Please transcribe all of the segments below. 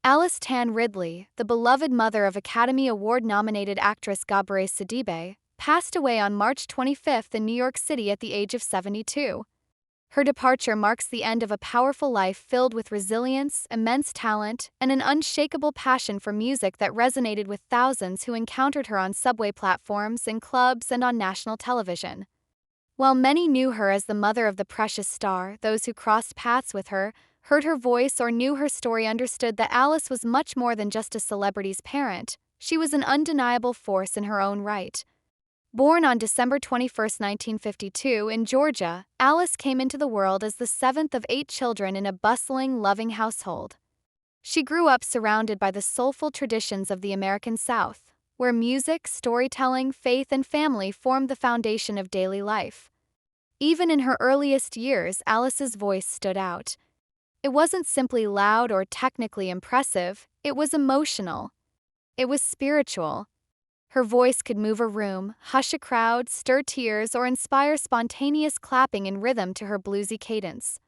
Alice Tan Ridley, the beloved mother of Academy Award-nominated actress Gabourey Sidibe, passed away on March 25 in New York City at the age of 72. Her departure marks the end of a powerful life filled with resilience, immense talent, and an unshakable passion for music that resonated with thousands who encountered her on subway platforms, in clubs, and on national television. While many knew her as the mother of the precious star, those who crossed paths with her, heard her voice, or knew her story understood that Alice was much more than just a celebrity's parent. She was an undeniable force in her own right. Born on December 21, 1952, in Georgia, Alice came into the world as the seventh of 8 children in a bustling, loving household. She grew up surrounded by the soulful traditions of the American South, where music, storytelling, faith, and family formed the foundation of daily life. Even in her earliest years, Alice's voice stood out. It wasn't simply loud or technically impressive, it was emotional. It was spiritual. Her voice could move a room, hush a crowd, stir tears, or inspire spontaneous clapping in rhythm to her bluesy cadence.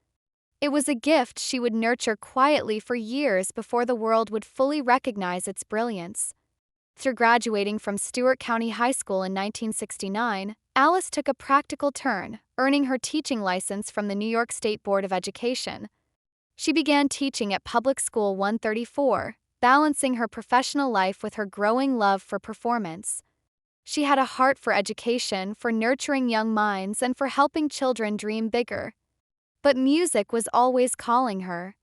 It was a gift she would nurture quietly for years before the world would fully recognize its brilliance. After graduating from Stewart County High School in 1969, Alice took a practical turn, earning her teaching license from the New York State Board of Education. She began teaching at Public School 134, balancing her professional life with her growing love for performance. She had a heart for education, for nurturing young minds, and for helping children dream bigger. But music was always calling her.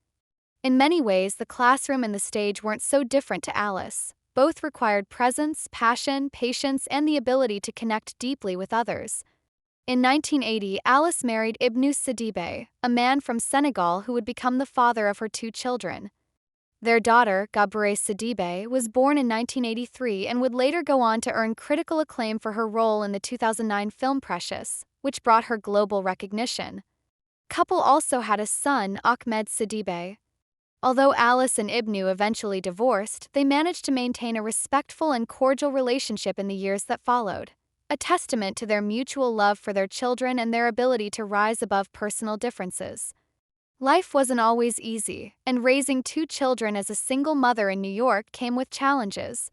In many ways, the classroom and the stage weren't so different to Alice. Both required presence, passion, patience, and the ability to connect deeply with others. In 1980, Alice married Ibnou Sidibe, a man from Senegal who would become the father of her 2 children. Their daughter, Gabourey Sidibe, was born in 1983 and would later go on to earn critical acclaim for her role in the 2009 film Precious, which brought her global recognition. The couple also had a son, Ahmed Sidibe. Although Alice and Ibnou eventually divorced, they managed to maintain a respectful and cordial relationship in the years that followed, a testament to their mutual love for their children and their ability to rise above personal differences. Life wasn't always easy, and raising 2 children as a single mother in New York came with challenges.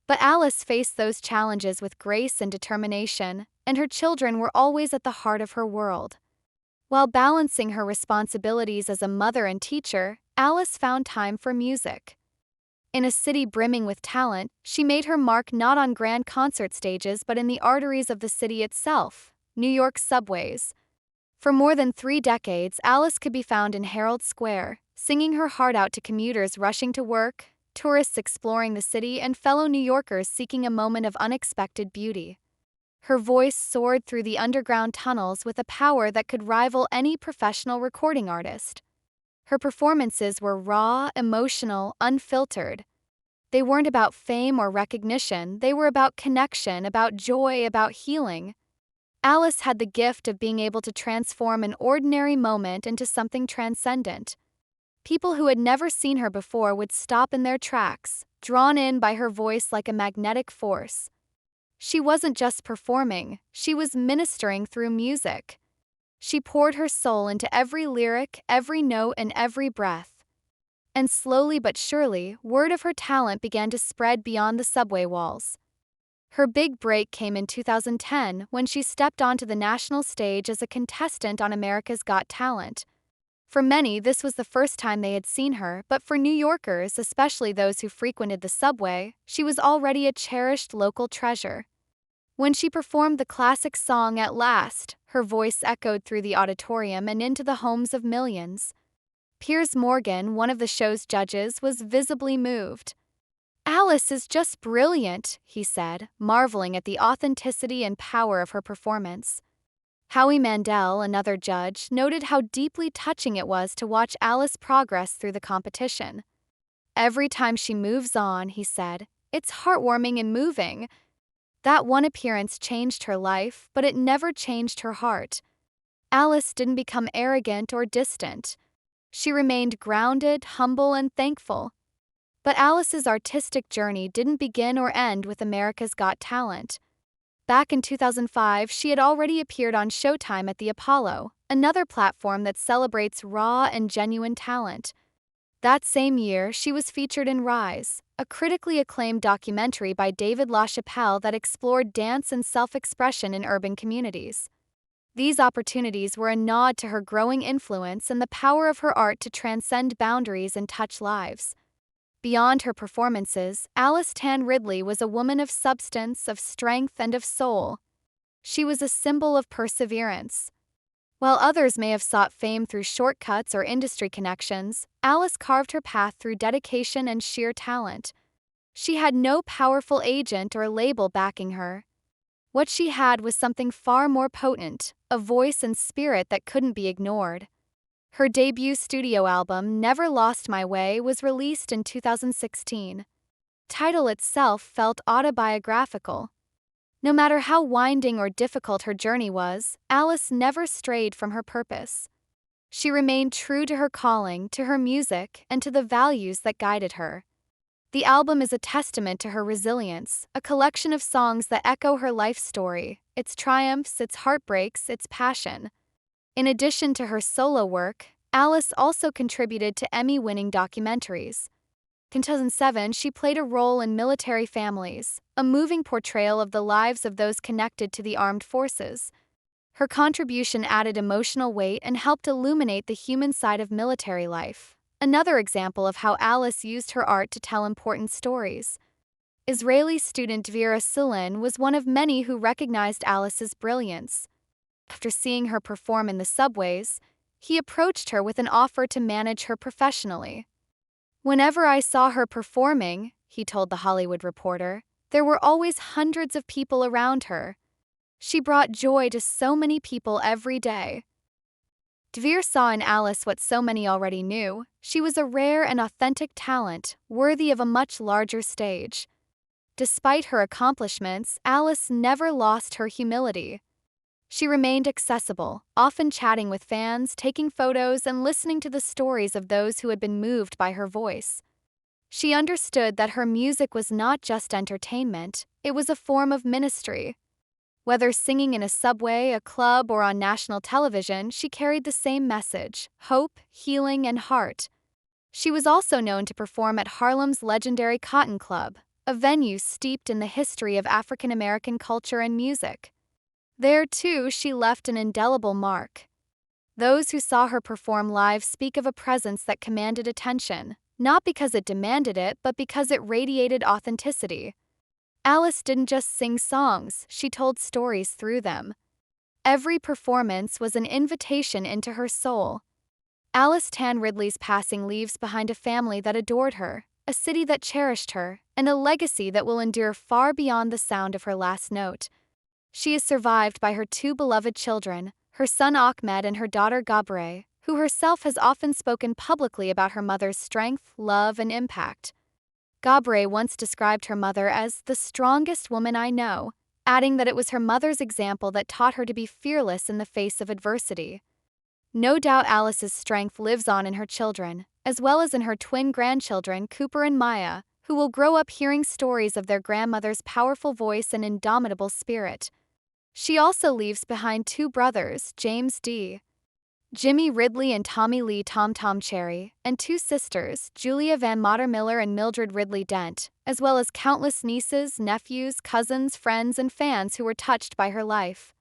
But Alice faced those challenges with grace and determination, and her children were always at the heart of her world. While balancing her responsibilities as a mother and teacher, Alice found time for music. In a city brimming with talent, she made her mark not on grand concert stages but in the arteries of the city itself, New York's subways. For more than 3 decades, Alice could be found in Herald Square, singing her heart out to commuters rushing to work, tourists exploring the city, and fellow New Yorkers seeking a moment of unexpected beauty. Her voice soared through the underground tunnels with a power that could rival any professional recording artist. Her performances were raw, emotional, unfiltered. They weren't about fame or recognition, they were about connection, about joy, about healing. Alice had the gift of being able to transform an ordinary moment into something transcendent. People who had never seen her before would stop in their tracks, drawn in by her voice like a magnetic force. She wasn't just performing, she was ministering through music. She poured her soul into every lyric, every note, and every breath. And slowly but surely, word of her talent began to spread beyond the subway walls. Her big break came in 2010 when she stepped onto the national stage as a contestant on America's Got Talent. For many, this was the first time they had seen her, but for New Yorkers, especially those who frequented the subway, she was already a cherished local treasure. When she performed the classic song At Last, her voice echoed through the auditorium and into the homes of millions. Piers Morgan, one of the show's judges, was visibly moved. "Alice is just brilliant," he said, marveling at the authenticity and power of her performance. Howie Mandel, another judge, noted how deeply touching it was to watch Alice progress through the competition. "Every time she moves on," he said, "it's heartwarming and moving." That one appearance changed her life, but it never changed her heart. Alice didn't become arrogant or distant. She remained grounded, humble, and thankful. But Alice's artistic journey didn't begin or end with America's Got Talent. Back in 2005, she had already appeared on Showtime at the Apollo, another platform that celebrates raw and genuine talent. That same year, she was featured in Rise, a critically acclaimed documentary by David LaChapelle that explored dance and self-expression in urban communities. These opportunities were a nod to her growing influence and the power of her art to transcend boundaries and touch lives. Beyond her performances, Alice Tan Ridley was a woman of substance, of strength, and of soul. She was a symbol of perseverance. While others may have sought fame through shortcuts or industry connections, Alice carved her path through dedication and sheer talent. She had no powerful agent or label backing her. What she had was something far more potent, a voice and spirit that couldn't be ignored. Her debut studio album, Never Lost My Way, was released in 2016. Title itself felt autobiographical. No matter how winding or difficult her journey was, Alice never strayed from her purpose. She remained true to her calling, to her music, and to the values that guided her. The album is a testament to her resilience, a collection of songs that echo her life story, its triumphs, its heartbreaks, its passion. In addition to her solo work, Alice also contributed to Emmy-winning documentaries. In 2007, she played a role in Military Families, a moving portrayal of the lives of those connected to the armed forces. Her contribution added emotional weight and helped illuminate the human side of military life. Another example of how Alice used her art to tell important stories. Israeli student Dvir Asulin was one of many who recognized Alice's brilliance. After seeing her perform in the subways, he approached her with an offer to manage her professionally. "Whenever I saw her performing," he told The Hollywood Reporter, "there were always hundreds of people around her. She brought joy to so many people every day." Dvir saw in Alice what so many already knew: she was a rare and authentic talent, worthy of a much larger stage. Despite her accomplishments, Alice never lost her humility. She remained accessible, often chatting with fans, taking photos, and listening to the stories of those who had been moved by her voice. She understood that her music was not just entertainment, it was a form of ministry. Whether singing in a subway, a club, or on national television, she carried the same message: hope, healing, and heart. She was also known to perform at Harlem's legendary Cotton Club, a venue steeped in the history of African American culture and music. There, too, she left an indelible mark. Those who saw her perform live speak of a presence that commanded attention, not because it demanded it, but because it radiated authenticity. Alice didn't just sing songs, she told stories through them. Every performance was an invitation into her soul. Alice Tan Ridley's passing leaves behind a family that adored her, a city that cherished her, and a legacy that will endure far beyond the sound of her last note. She is survived by her two beloved children, her son Ahmed and her daughter Gabourey, who herself has often spoken publicly about her mother's strength, love, and impact. Gabourey once described her mother as the strongest woman I know, adding that it was her mother's example that taught her to be fearless in the face of adversity. No doubt Alice's strength lives on in her children, as well as in her twin grandchildren Cooper and Maya, who will grow up hearing stories of their grandmother's powerful voice and indomitable spirit. She also leaves behind two brothers, James D. Jimmy Ridley and Tommy Lee Tom Tom Cherry, and two sisters, Julia Van Mater Miller and Mildred Ridley Dent, as well as countless nieces, nephews, cousins, friends, and fans who were touched by her life.